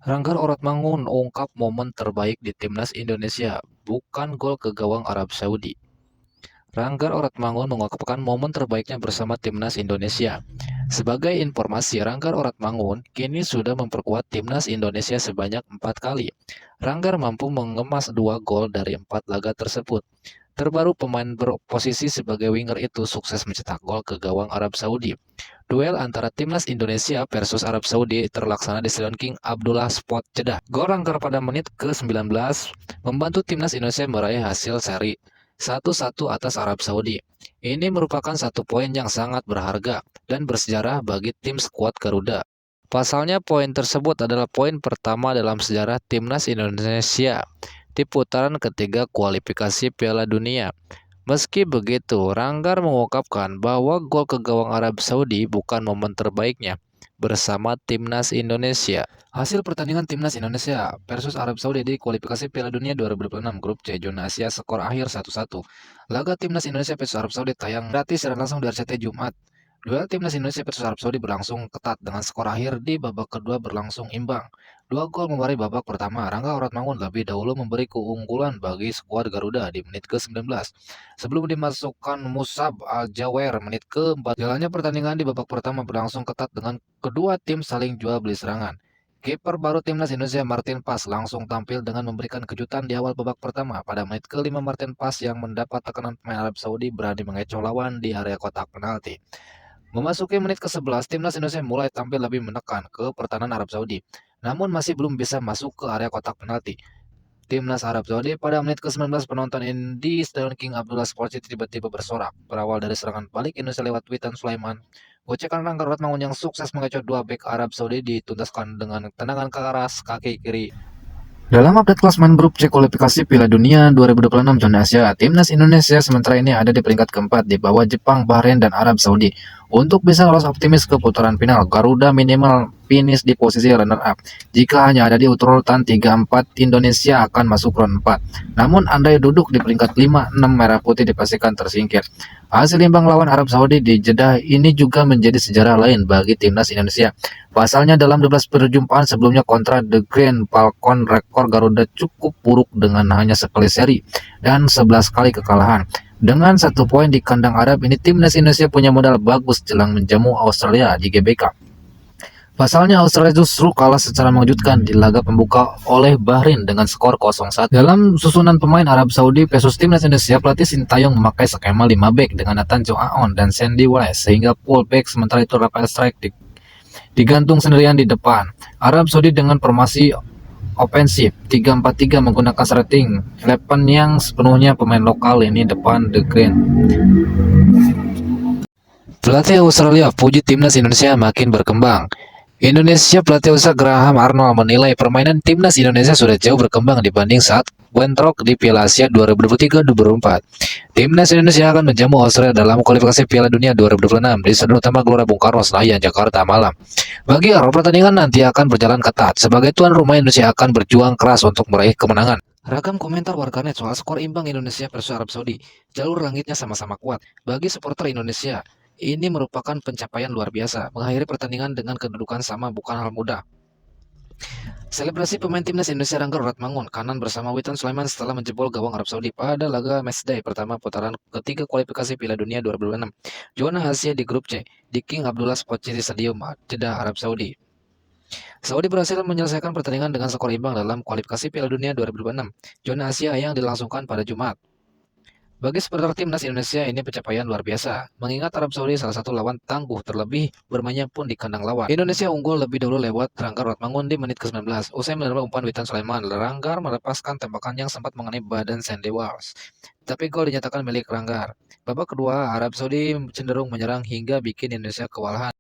Ranggar Oratmangun ungkap momen terbaik di timnas Indonesia, bukan gol ke gawang Arab Saudi. Ranggar Oratmangun mengungkapkan momen terbaiknya bersama timnas Indonesia. Sebagai informasi, Ranggar Oratmangun kini sudah memperkuat timnas Indonesia sebanyak 4 kali. Ranggar mampu mengemas 2 gol dari 4 laga tersebut. Terbaru pemain berposisi sebagai winger itu sukses mencetak gol ke gawang Arab Saudi. Duel antara timnas Indonesia versus Arab Saudi terlaksana di Stadion King Abdullah Sport Jeddah. Gol Ranggar pada menit ke-19 membantu timnas Indonesia meraih hasil seri 1-1 atas Arab Saudi. Ini merupakan satu poin yang sangat berharga dan bersejarah bagi tim skuad Garuda. Pasalnya poin tersebut adalah poin pertama dalam sejarah timnas Indonesia di putaran ketiga kualifikasi Piala Dunia. Meski begitu, Ranggar mengungkapkan bahwa gol ke gawang Arab Saudi bukan momen terbaiknya bersama timnas Indonesia. Hasil pertandingan timnas Indonesia versus Arab Saudi di kualifikasi Piala Dunia 2026 Grup C Zona Asia skor akhir 1-1. Laga timnas Indonesia versus Arab Saudi tayang gratis dan langsung di RCTI Jumat. Duel timnas Indonesia versus Arab Saudi berlangsung ketat dengan skor akhir di babak kedua berlangsung imbang. 2 gol memari babak pertama. Rangga Oratmangun lebih dahulu memberi keunggulan bagi skuad Garuda di menit ke-19. Sebelum dimasukkan Musab Al-Jawer menit ke-4. Jalannya pertandingan di babak pertama berlangsung ketat dengan kedua tim saling jual beli serangan. Kiper baru timnas Indonesia Martin Pas langsung tampil dengan memberikan kejutan di awal babak pertama. Pada menit ke-5 Martin Pas yang mendapat tekanan pemain Arab Saudi berani mengecoh lawan di area kotak penalti. Memasuki menit ke-11, timnas Indonesia mulai tampil lebih menekan ke pertahanan Arab Saudi, namun masih belum bisa masuk ke area kotak penalti. Timnas Arab Saudi pada menit ke-19 penonton di Stadion King Abdullah Sports City tiba-tiba bersorak. Berawal dari serangan balik Indonesia lewat Witan Sulaiman, gocekan Rangga Oratmangun yang sukses mengecoh 2 bek Arab Saudi dituntaskan dengan tendangan keras kaki kiri. Dalam update klasemen grup C kualifikasi Piala Dunia 2026 zona Asia, timnas Indonesia sementara ini ada di peringkat keempat di bawah Jepang, Bahrain, dan Arab Saudi. Untuk bisa lolos optimis ke putaran final, Garuda minimal finish di posisi runner-up. Jika hanya ada di urutan 3-4, Indonesia akan masuk round 4. Namun andai duduk di peringkat 5-6, Merah Putih dipastikan tersingkir. Hasil imbang lawan Arab Saudi di Jeddah ini juga menjadi sejarah lain bagi timnas Indonesia. Pasalnya dalam 12 perjumpaan sebelumnya kontra The Grand Falcon, rekor Garuda cukup buruk dengan hanya sekali seri dan 11 kali kekalahan. Dengan 1 poin di kandang Arab ini, timnas Indonesia punya modal bagus jelang menjamu Australia di GBK. Pasalnya Australia justru kalah secara mengejutkan di laga pembuka oleh Bahrain dengan skor 0-1. Dalam susunan pemain Arab Saudi versus timnas Indonesia, pelatih Sintayong memakai skema 5 back dengan Nathan Joe Aon dan Sandy Wallace sehingga full back, sementara itu Rafael Strike digantung sendirian di depan. Arab Saudi dengan formasi ofensif 3-4-3 menggunakan starting 11 yang sepenuhnya pemain lokal ini depan The Grand. Pelatih Australia puji timnas Indonesia makin berkembang. Indonesia pelatih Australia Graham Arnold menilai permainan timnas Indonesia sudah jauh berkembang dibanding saat bentrok di Piala Asia 2023-2024. Timnas Indonesia akan menjamu Australia dalam kualifikasi Piala Dunia 2026 di Stadion Utama Gelora Bung Karno, Senayan, Jakarta malam. Bagi Arnold, pertandingan nanti akan berjalan ketat. Sebagai tuan rumah, Indonesia akan berjuang keras untuk meraih kemenangan. Ragam komentar warganet soal skor imbang Indonesia versus Arab Saudi. Jalur langitnya sama-sama kuat. Bagi supporter Indonesia, ini merupakan pencapaian luar biasa. Mengakhiri pertandingan dengan kedudukan sama bukan hal mudah. Selebrasi pemain timnas Indonesia Rangga Oratmangun kanan bersama Witan Sulaiman setelah menjebol gawang Arab Saudi pada laga matchday pertama putaran ketiga kualifikasi Piala Dunia 2026 zona Asia di grup C di King Abdullah Sports City Stadium Jeddah, Arab Saudi. Saudi berhasil menyelesaikan pertandingan dengan skor imbang dalam kualifikasi Piala Dunia 2026 zona Asia yang dilangsungkan pada Jumat. Bagi supporter timnas Indonesia ini pencapaian luar biasa, mengingat Arab Saudi salah satu lawan tangguh, terlebih bermainnya pun di kandang lawan. Indonesia unggul lebih dahulu lewat Rangga Oratmangun di menit ke-19. Usai menerima umpan Witan Sulaiman, Rangga melepaskan tembakan yang sempat mengenai badan Sandy Walsh. Tapi gol dinyatakan milik Rangga. Babak kedua, Arab Saudi cenderung menyerang hingga bikin Indonesia kewalahan.